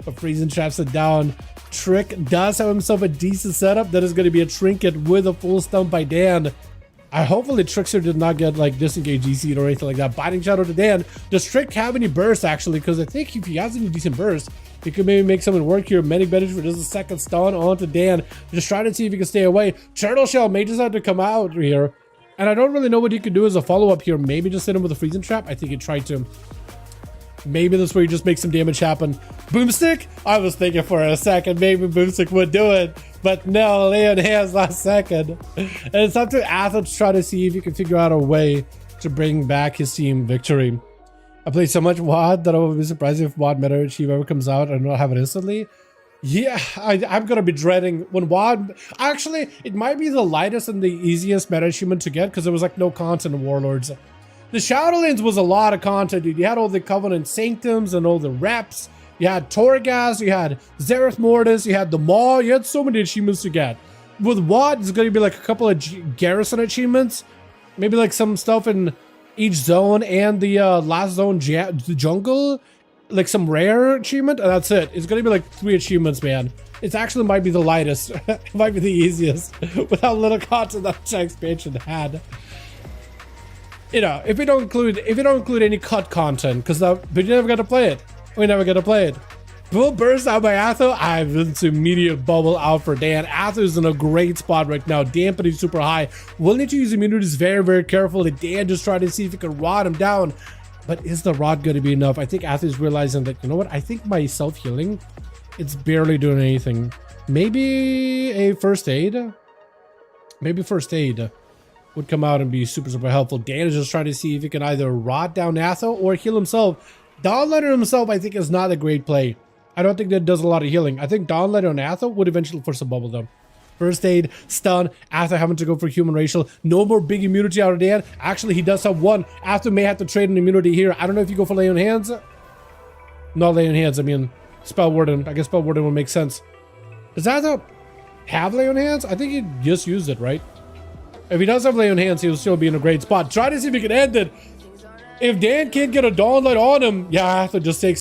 A freezing traps it down. Trick does have himself a decent setup. That is going to be a trinket with a full stun by Dan. Hopefully Trickster did not get like disengage GC or anything like that. Biting Shadow to Dan. Does Trick have any burst actually? Because I think if he has any decent burst, he could maybe make something work here. Medic Bandage for just a second stun onto Dan. Just trying to see if he can stay away. Turtle Shell may decide to come out here. And I don't really know what he could do as a follow-up here. Maybe just hit him with a freezing trap. I think he tried to. Maybe this way you just make some damage happen. Boomstick? I was thinking for a second maybe Boomstick would do it. But no, lay on hands last second. And it's up to Athoman to try to see if he can figure out a way to bring back his team victory. I play so much WoD that I would be surprised if WoD Meta Achieve ever comes out and not have it instantly. Yeah, I'm gonna be dreading when WoD... Actually, it might be the lightest and the easiest meta achievement to get because there was like no content in Warlords. The Shadowlands was a lot of content, dude. You had all the Covenant Sanctums and all the reps. You had Torghast, you had Zereth Mortis, you had the Maw. You had so many achievements to get. With WoD, it's gonna be like a couple of garrison achievements. Maybe like some stuff in each zone and the last zone the jungle. Like some rare achievement, and that's it. It's gonna be like 3 achievements, man. It actually might be the lightest. It might be the easiest with how little content that expansion had. You know, if we don't include any cut content, because we never got to play it. We never get to play it. Full burst out by Atho. I've been to immediate bubble out for Dan. Atho is in a great spot right now. Dampening super high. We'll need to use immunities very, very carefully. Dan just trying to see if he can rod him down. But is the rod going to be enough? I think Atho is realizing that, you know what? I think my self-healing, it's barely doing anything. Maybe a first aid? Maybe first aid would come out and be super, super helpful. Dan is just trying to see if he can either rod down Atho or heal himself. Dawnlighter himself, I think, is not a great play. I don't think that does a lot of healing. I think Dawnlighter on Atho would eventually force a bubble though. First aid, stun, Atho having to go for human racial. No more big immunity out of Dan. Actually, he does have one. Atho may have to trade an immunity here. I don't know if you go for lay on hands. Not lay on hands, I mean spell warden. I guess spell warden would make sense. Does Atho have lay on hands? I think he just used it, right? If he does have lay on hands, he'll still be in a great spot. Try to see if he can end it. If Dan can't get a Dawnlight on him, yeah, Atho just takes